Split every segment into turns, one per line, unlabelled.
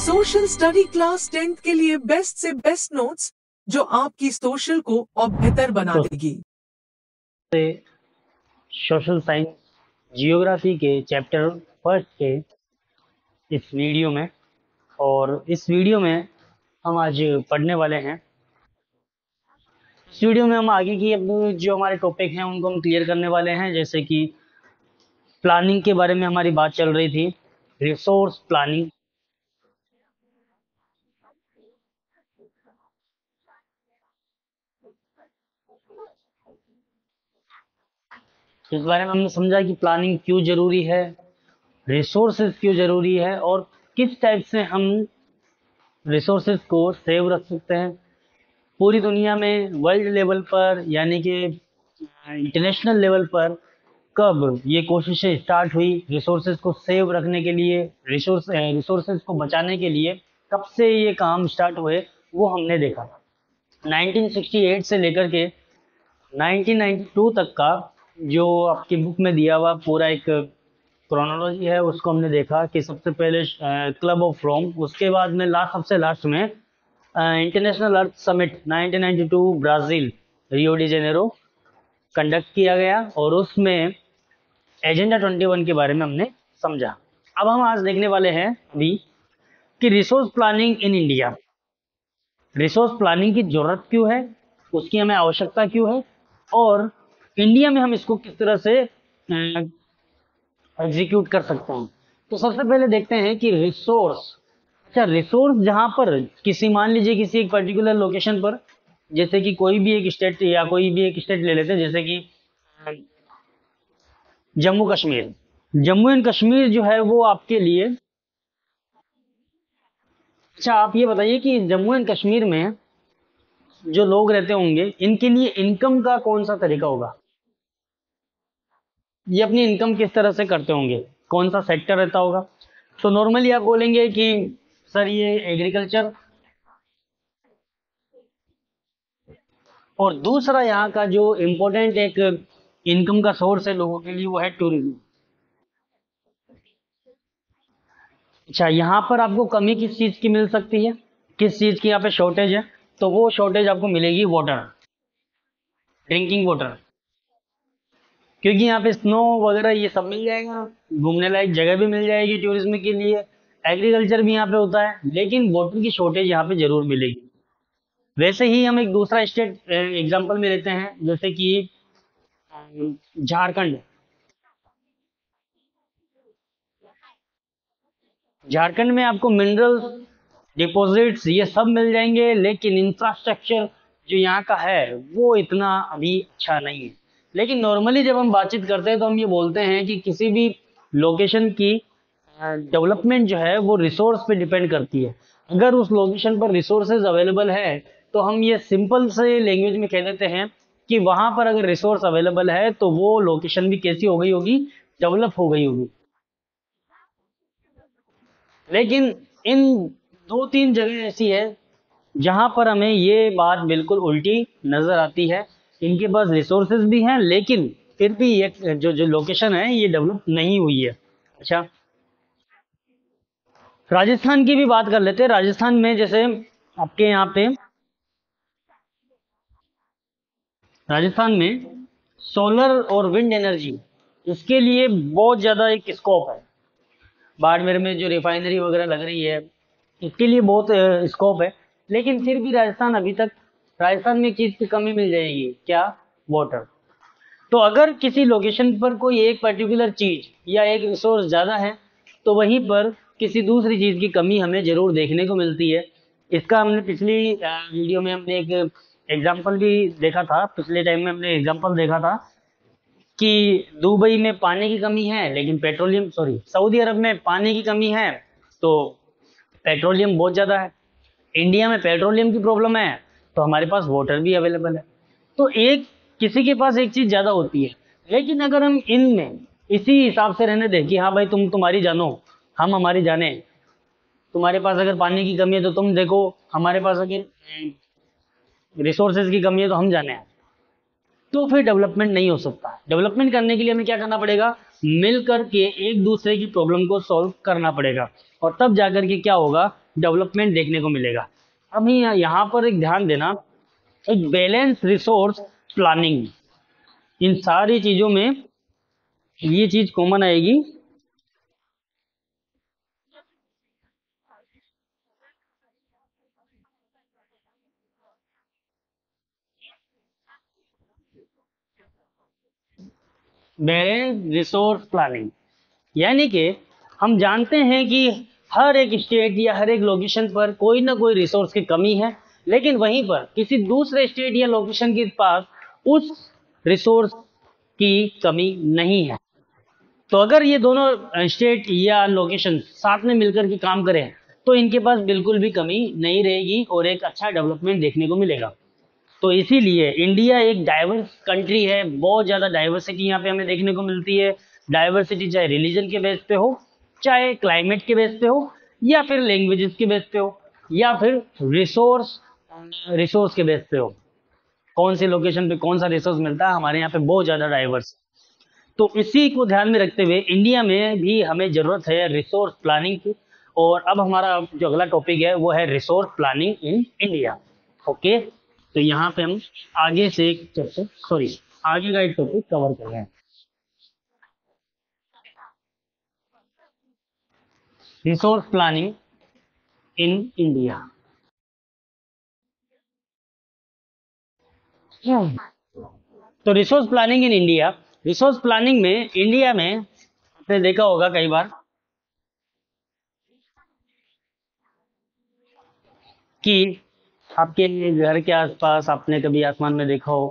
Social study class 10th के लिए best से बेस्ट नोट्स जो आपकी सोशल को और बेहतर बना
तो
देगी।
सोशल साइंस जियोग्राफी के चैप्टर फर्स्ट के इस वीडियो में, और इस वीडियो में हम आज पढ़ने वाले हैं। इस वीडियो में हम आगे की अब जो हमारे टॉपिक हैं उनको हम क्लियर करने वाले हैं। जैसे कि प्लानिंग के बारे में हमारी बात चल रही थी, रिसोर्स प्लानिंग। इस बारे में हमने समझा कि प्लानिंग क्यों जरूरी है, रिसोर्सेज क्यों जरूरी है, और किस टाइप से हम रिसोर्सेज को सेव रख सकते हैं। पूरी दुनिया में वर्ल्ड लेवल पर यानी कि इंटरनेशनल लेवल पर कब ये कोशिशें स्टार्ट हुई रिसोर्सेज को सेव रखने के लिए, रिसोर्सेज को बचाने के लिए, कब से ये काम स्टार्ट हुए, वो हमने देखा। 1968 से लेकर के 1992 तक का जो आपकी बुक में दिया हुआ पूरा एक क्रोनोलॉजी है, उसको हमने देखा कि सबसे पहले क्लब ऑफ रोम, उसके बाद में सबसे लास्ट में इंटरनेशनल अर्थ summit 1992 Brazil Rio de Janeiro conduct किया गया, और उसमें एजेंडा 21 के बारे में हमने समझा। अब हम आज देखने वाले हैं अभी कि resource planning in India, resource planning की जरूरत क्यों है, उसकी हमें आवश्यकता क्यों है, और इंडिया में हम इसको किस तरह से एग्जीक्यूट कर सकते हैं। तो सबसे पहले देखते हैं कि रिसोर्स, अच्छा रिसोर्स जहां पर किसी, मान लीजिए किसी एक पर्टिकुलर लोकेशन पर, जैसे कि कोई भी एक स्टेट या कोई भी एक स्टेट ले लेते हैं, जैसे कि जम्मू कश्मीर। जम्मू एंड कश्मीर जो है वो आपके लिए, अच्छा आप ये बताइए कि जम्मू एंड कश्मीर में जो लोग रहते होंगे इनके लिए इनकम का कौन सा तरीका होगा, ये अपनी इनकम किस तरह से करते होंगे, कौन सा सेक्टर रहता होगा। तो नॉर्मली आप बोलेंगे कि सर ये एग्रीकल्चर, और दूसरा यहाँ का जो इम्पोर्टेंट एक इनकम का सोर्स है लोगों के लिए वो है टूरिज्म। अच्छा यहाँ पर आपको कमी किस चीज़ की मिल सकती है, किस चीज़ की यहाँ पे शॉर्टेज है, तो वो शॉर्टेज आपको मिलेगी वाटर, ड्रिंकिंग वाटर, क्योंकि यहाँ पे स्नो वगैरह ये सब मिल जाएगा, घूमने लायक जगह भी मिल जाएगी टूरिज्म के लिए, एग्रीकल्चर भी यहाँ पे होता है, लेकिन वाटर की शॉर्टेज यहाँ पे जरूर मिलेगी। वैसे ही हम एक दूसरा स्टेट एग्जांपल में लेते हैं, जैसे कि झारखंड। झारखंड में आपको मिनरल्स, डिपॉजिट्स ये सब मिल जाएंगे, लेकिन इंफ्रास्ट्रक्चर जो यहाँ का है वो इतना अभी अच्छा नहीं है। लेकिन नॉर्मली जब हम बातचीत करते हैं तो हम ये बोलते हैं कि किसी भी लोकेशन की डेवलपमेंट जो है वो रिसोर्स पे डिपेंड करती है। अगर उस लोकेशन पर रिसोर्सेज अवेलेबल है तो हम ये सिंपल से लैंग्वेज में कह देते हैं कि वहां पर अगर रिसोर्स अवेलेबल है तो वो लोकेशन भी कैसी हो गई होगी, डेवलप हो गई होगी। लेकिन इन दो तीन जगह ऐसी है जहां पर हमें ये बात बिल्कुल उल्टी नजर आती है, इनके पास रिसोर्सेज भी हैं लेकिन फिर भी ये जो जो लोकेशन है ये डेवलप नहीं हुई है। अच्छा राजस्थान की भी बात कर लेते हैं। राजस्थान में जैसे आपके यहाँ पे राजस्थान में सोलर और विंड एनर्जी, इसके लिए बहुत ज़्यादा एक स्कोप है। बाड़मेर में जो रिफाइनरी वगैरह लग रही है इसके लिए बहुत स्कोप है, लेकिन फिर भी राजस्थान में एक चीज़ की कमी मिल जाएगी, क्या, वाटर। तो अगर किसी लोकेशन पर कोई एक पर्टिकुलर चीज़ या एक रिसोर्स ज़्यादा है तो वहीं पर किसी दूसरी चीज़ की कमी हमें ज़रूर देखने को मिलती है। इसका हमने पिछली वीडियो में हमने एक एग्जाम्पल भी देखा था, पिछले टाइम में हमने एग्जाम्पल देखा था कि दुबई में पानी की कमी है लेकिन सऊदी अरब में पानी की कमी है तो पेट्रोलियम बहुत ज़्यादा है। इंडिया में पेट्रोलियम की प्रॉब्लम है तो हमारे पास वाटर भी अवेलेबल है। तो एक किसी के पास एक चीज़ ज़्यादा होती है, लेकिन अगर हम इनमें इसी हिसाब से रहने दें कि हाँ भाई तुम तुम्हारी जानो हम हमारी जाने, तुम्हारे पास अगर पानी की कमी है तो तुम देखो, हमारे पास अगर रिसोर्सेज की कमी है तो हम जाने हैं, तो फिर डेवलपमेंट नहीं हो सकता। डेवलपमेंट करने के लिए हमें क्या करना पड़ेगा, मिल करके एक दूसरे की प्रॉब्लम को सॉल्व करना पड़ेगा, और तब जाकर के क्या होगा, डेवलपमेंट देखने को मिलेगा। अभी यहाँ पर एक ध्यान देना, एक बैलेंस रिसोर्स प्लानिंग, इन सारी चीजों में ये चीज कॉमन आएगी। बैलेंस रिसोर्स प्लानिंग यानी कि हम जानते हैं कि हर एक स्टेट या हर एक लोकेशन पर कोई ना कोई रिसोर्स की कमी है, लेकिन वहीं पर किसी दूसरे स्टेट या लोकेशन के पास उस रिसोर्स की कमी नहीं है। तो अगर ये दोनों स्टेट या लोकेशन साथ में मिलकर के काम करें तो इनके पास बिल्कुल भी कमी नहीं रहेगी और एक अच्छा डेवलपमेंट देखने को मिलेगा। तो इसीलिए इंडिया एक डाइवर्स कंट्री है, बहुत ज़्यादा डाइवर्सिटी यहाँ पे हमें देखने को मिलती है। डाइवर्सिटी चाहे रिलीजन के बेस पे हो, चाहे क्लाइमेट के बेस पे हो, या फिर लैंग्वेजेस के बेस पे हो, या फिर रिसोर्स के बेस पे हो। कौन सी लोकेशन पे कौन सा रिसोर्स मिलता है, हमारे यहाँ पे बहुत ज़्यादा डाइवर्स। तो इसी को ध्यान में रखते हुए इंडिया में भी हमें ज़रूरत है रिसोर्स प्लानिंग की। और अब हमारा जो अगला टॉपिक है वो है resource planning in India. Okay, तो यहाँ पे हम आगे से एक चैप्टर आगे का एक टॉपिक कवर कर रहे हैं, रिसोर्स प्लानिंग इन इंडिया। तो resource planning in India, resource planning में इंडिया में आपने देखा होगा कई बार कि आपके घर के आसपास आपने कभी आसमान में देखा हो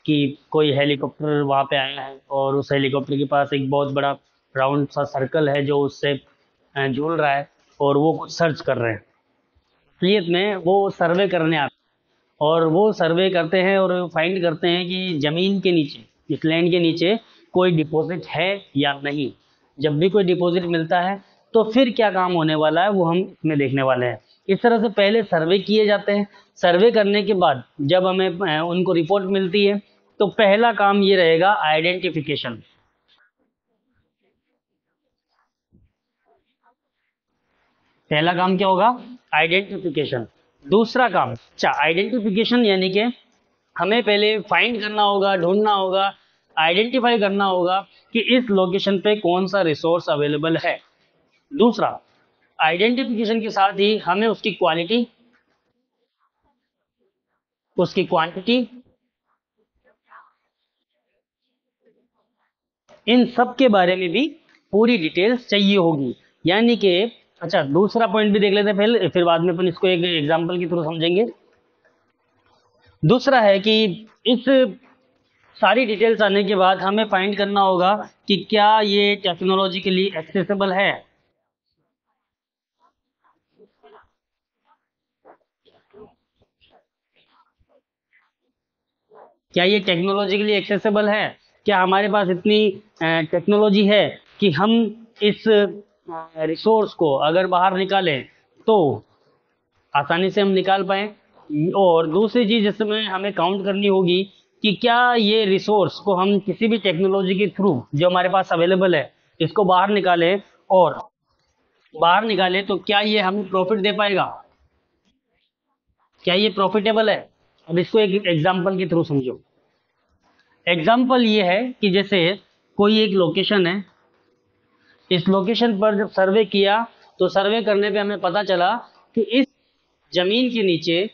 कि कोई हेलीकॉप्टर वहां पे आया है और उस हेलीकॉप्टर के पास एक बहुत बड़ा राउंड सा सर्कल है जो उससे झूल रहा है और वो कुछ सर्च कर रहे हैं। असलियत में वो सर्वे करने आते हैं और वो सर्वे करते हैं और फाइंड करते हैं कि ज़मीन के नीचे, इस लैंड के नीचे कोई डिपॉजिट है या नहीं। जब भी कोई डिपॉजिट मिलता है तो फिर क्या काम होने वाला है वो हम इसमें देखने वाले हैं। इस तरह से पहले सर्वे किए जाते हैं। सर्वे करने के बाद जब हमें उनको रिपोर्ट मिलती है तो पहला काम ये रहेगा आइडेंटिफिकेशन। पहला काम क्या होगा, आइडेंटिफिकेशन। दूसरा काम, अच्छा आइडेंटिफिकेशन यानी कि हमें पहले फाइंड करना होगा, ढूंढना होगा, आइडेंटिफाई करना होगा कि इस लोकेशन पे कौन सा रिसोर्स अवेलेबल है। दूसरा, आइडेंटिफिकेशन के साथ ही हमें उसकी क्वालिटी, उसकी क्वांटिटी, इन सब के बारे में भी पूरी डिटेल्स चाहिए होगी। यानी कि अच्छा, दूसरा पॉइंट भी देख लेते हैं पहले, फिर बाद में अपन इसको एक एग्जांपल के थ्रू समझेंगे। दूसरा है कि इस सारी डिटेल्स आने के बाद हमें फाइंड करना होगा कि क्या ये टेक्नोलॉजिकली एक्सेसिबल है। क्या ये टेक्नोलॉजिकली एक्सेसिबल है, क्या हमारे पास इतनी टेक्नोलॉजी है कि हम इस रिसोर्स को अगर बाहर निकालें तो आसानी से हम निकाल पाए। और दूसरी चीज जिसमें हमें काउंट करनी होगी कि क्या ये रिसोर्स को हम किसी भी टेक्नोलॉजी के थ्रू जो हमारे पास अवेलेबल है इसको बाहर निकालें, और बाहर निकाले तो क्या ये हमें प्रॉफिट दे पाएगा, क्या ये प्रॉफिटेबल है। अब इसको एक एग्जांपल के थ्रू समझो। एग्जांपल ये है कि जैसे कोई एक लोकेशन है, इस लोकेशन पर जब सर्वे किया तो सर्वे करने पे हमें पता चला कि इस जमीन के नीचे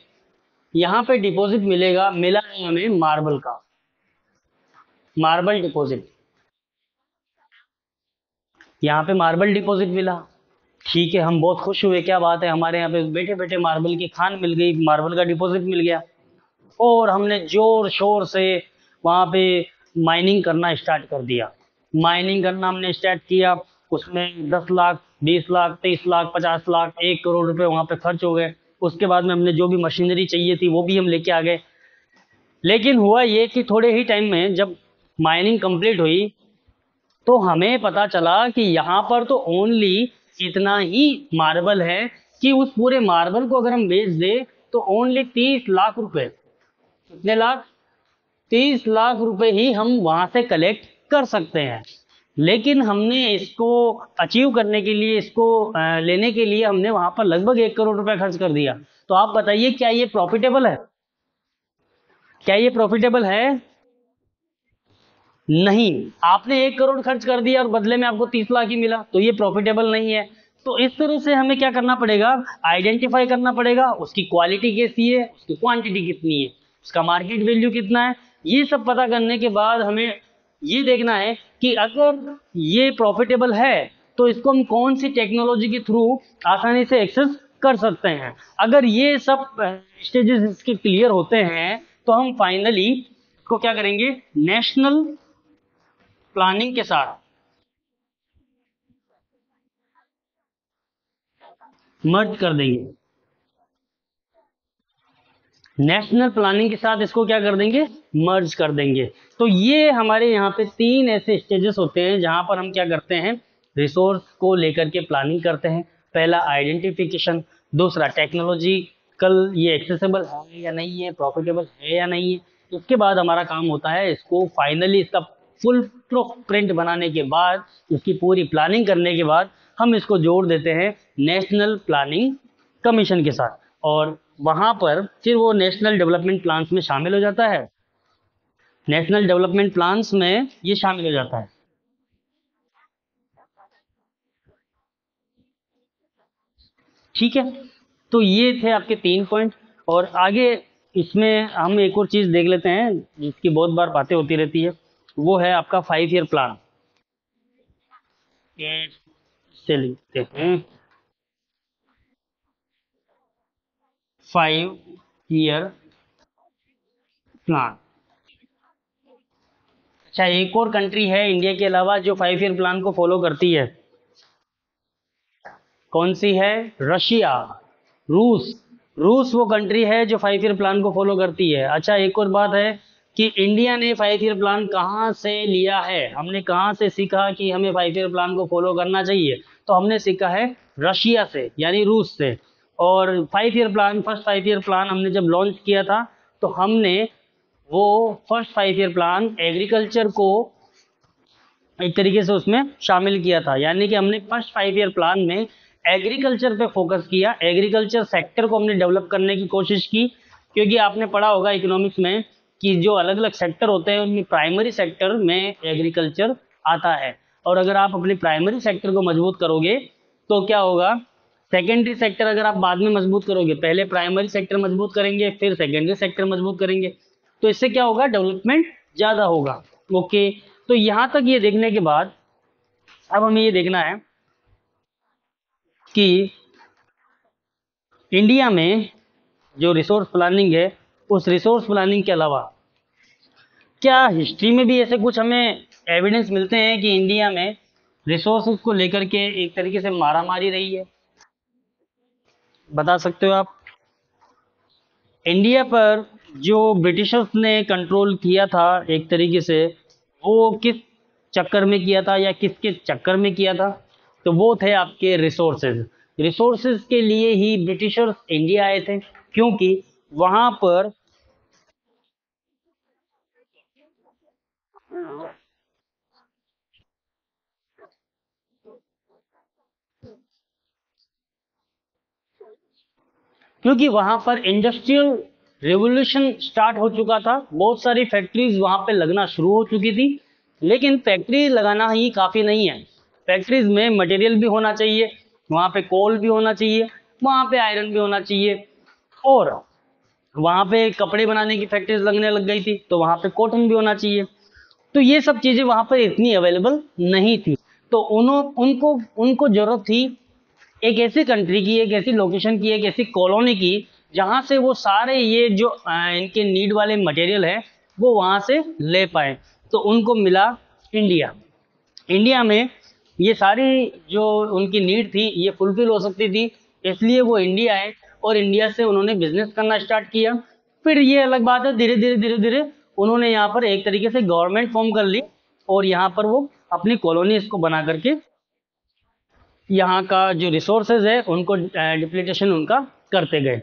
यहाँ पे डिपॉजिट मिलेगा, मिला है हमें मार्बल का, मार्बल डिपॉजिट। यहाँ पे मार्बल डिपॉजिट मिला, ठीक है, हम बहुत खुश हुए, क्या बात है, हमारे यहाँ पे बैठे बैठे मार्बल की खान मिल गई, मार्बल का डिपॉजिट मिल गया। और हमने जोर शोर से वहाँ पे माइनिंग करना स्टार्ट कर दिया। माइनिंग करना हमने स्टार्ट किया, उसमें 10 लाख, 20 लाख, 30 लाख, 50 लाख, 1 करोड़ रुपए वहाँ पे खर्च हो गए। उसके बाद में हमने जो भी मशीनरी चाहिए थी वो भी हम लेके आ गए। लेकिन हुआ ये कि थोड़े ही टाइम में जब माइनिंग कंप्लीट हुई तो हमें पता चला कि यहाँ पर तो ओनली इतना ही मार्बल है कि उस पूरे मार्बल को अगर हम बेच दे तो ओनली 30 लाख रुपए, कितने लाख, 30 लाख रुपए ही हम वहां से कलेक्ट कर सकते हैं। लेकिन हमने इसको अचीव करने के लिए, इसको लेने के लिए हमने वहां पर लगभग 1 करोड़ रुपए खर्च कर दिया। तो आप बताइए क्या ये प्रॉफिटेबल है? क्या ये प्रॉफिटेबल है? नहीं। आपने 1 करोड़ खर्च कर दिया और बदले में आपको 30 लाख ही मिला, तो ये प्रॉफिटेबल नहीं है। तो इस तरह से हमें क्या करना पड़ेगा, आइडेंटिफाई करना पड़ेगा उसकी क्वालिटी कैसी है, उसकी क्वांटिटी कितनी है, उसका मार्केट वैल्यू कितना है। ये सब पता करने के बाद हमें ये देखना है कि अगर ये प्रॉफिटेबल है तो इसको हम कौन सी टेक्नोलॉजी के थ्रू आसानी से एक्सेस कर सकते हैं। अगर ये सब स्टेजेस इसके क्लियर होते हैं तो हम फाइनली इसको क्या करेंगे, नेशनल प्लानिंग के साथ मर्ज कर देंगे। नेशनल प्लानिंग के साथ इसको क्या कर देंगे, मर्ज कर देंगे। तो ये हमारे यहाँ पे 3 ऐसे स्टेजेस होते हैं जहां पर हम क्या करते हैं, रिसोर्स को लेकर के प्लानिंग करते हैं। पहला आइडेंटिफिकेशन, दूसरा टेक्नोलॉजिकल ये एक्सेसिबल है या नहीं है, प्रॉफिटेबल है या नहीं है। उसके बाद हमारा काम होता है इसको फाइनली इसका फुल प्रूफ प्रिंट बनाने के बाद, इसकी पूरी प्लानिंग करने के बाद हम इसको जोड़ देते हैं नेशनल प्लानिंग कमीशन के साथ, और वहां पर फिर वो नेशनल डेवलपमेंट प्लान्स में शामिल हो जाता है। नेशनल डेवलपमेंट प्लान्स में ये शामिल हो जाता है। ठीक है, तो ये थे आपके 3 पॉइंट। और आगे इसमें हम एक और चीज देख लेते हैं जिसकी बहुत बार बातें होती रहती है, वो है आपका 5 ईयर प्लान। से लिखते हैं 5 ईयर प्लान। अच्छा, एक और कंट्री है इंडिया के अलावा जो 5 ईयर प्लान को फॉलो करती है, कौन सी है? रशिया, रूस। रूस वो कंट्री है जो 5 ईयर प्लान को फॉलो करती है। अच्छा, एक और बात है कि इंडिया ने 5 ईयर प्लान कहाँ से लिया है, हमने कहाँ से सीखा कि हमें 5 ईयर प्लान को फॉलो करना चाहिए? तो हमने सीखा है रशिया से, यानी रूस से। और 5 year plan, first 5 year plan हमने जब लॉन्च किया था तो हमने वो फर्स्ट 5 ईयर प्लान एग्रीकल्चर को एक तरीके से उसमें शामिल किया था। यानी कि हमने फर्स्ट 5 ईयर प्लान में एग्रीकल्चर पे फोकस किया, एग्रीकल्चर सेक्टर को हमने डेवलप करने की कोशिश की। क्योंकि आपने पढ़ा होगा इकोनॉमिक्स में कि जो अलग अलग सेक्टर होते हैं उनमें प्राइमरी सेक्टर में एग्रीकल्चर आता है। और अगर आप अपने प्राइमरी सेक्टर को मजबूत करोगे तो क्या होगा, सेकेंडरी सेक्टर अगर आप बाद में मजबूत करोगे, पहले प्राइमरी सेक्टर मजबूत करेंगे फिर सेकेंडरी सेक्टर मजबूत करेंगे, तो इससे क्या होगा, डेवलपमेंट ज़्यादा होगा। ओके, तो यहाँ तक ये देखने के बाद अब हमें ये देखना है कि इंडिया में जो रिसोर्स प्लानिंग है, उस रिसोर्स प्लानिंग के अलावा क्या हिस्ट्री में भी ऐसे कुछ हमें एविडेंस मिलते हैं कि इंडिया में रिसोर्सेज को लेकर के एक तरीके से मारामारी रही है? बता सकते हो आप? इंडिया पर जो ब्रिटिशर्स ने कंट्रोल किया था एक तरीके से, वो किस चक्कर में किया था या किसके चक्कर में किया था? तो वो थे आपके रिसोर्सेज। रिसोर्सेज के लिए ही ब्रिटिशर्स इंडिया आए थे, क्योंकि वहां पर इंडस्ट्रियल रेवोल्यूशन स्टार्ट हो चुका था, बहुत सारी फैक्ट्रीज वहां पे लगना शुरू हो चुकी थी। लेकिन फैक्ट्री लगाना ही काफी नहीं है, फैक्ट्रीज में मटेरियल भी होना चाहिए, वहां पे कोल भी होना चाहिए, वहां पे आयरन भी होना चाहिए, और वहां पे कपड़े बनाने की फैक्ट्रीज लगने लग गई थी तो वहां पे कॉटन भी होना चाहिए। तो ये सब चीजें वहां पर इतनी अवेलेबल नहीं थी, तो उनको उनको जरूरत थी एक ऐसी कंट्री की, एक ऐसी लोकेशन की, एक ऐसी कॉलोनी की जहां से वो सारे ये जो इनके नीड वाले मटेरियल है वो वहां से ले पाए। तो उनको मिला इंडिया। इंडिया में ये सारी जो उनकी नीड थी ये फुलफिल हो सकती थी, इसलिए वो इंडिया आए और इंडिया से उन्होंने बिजनेस करना स्टार्ट किया। फिर ये अलग बात है, धीरे धीरे धीरे धीरे उन्होंने यहाँ पर एक तरीके से गवर्नमेंट फॉर्म कर ली और यहाँ पर वो अपनी कॉलोनीज को बना करके यहाँ का जो रिसोर्सेज है उनको डिप्लीटेशन उनका करते गए।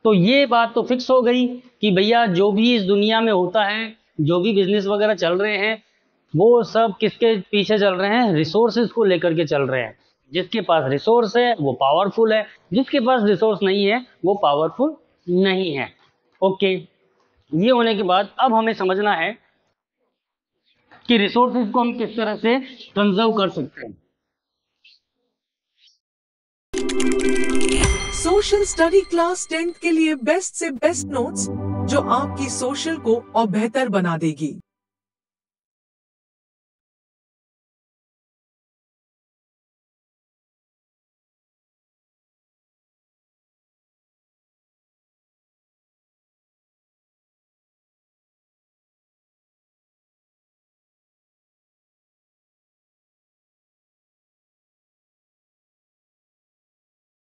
तो ये बात तो फिक्स हो गई कि भैया जो भी इस दुनिया में होता है जो भी बिजनेस वगैरह चल रहे हैं वो सब किसके पीछे चल रहे हैं, रिसोर्सेज को लेकर के चल रहे हैं। जिसके पास रिसोर्स है वो पावरफुल है, जिसके पास रिसोर्स नहीं है वो पावरफुल नहीं है। ओके, ये होने के बाद अब हमें समझना है कि रिसोर्सेज को हम किस तरह से कंजर्व कर सकते हैं।
सोशल स्टडी क्लास 10th के लिए बेस्ट से बेस्ट नोट्स जो आपकी सोशल को और बेहतर बना देगी।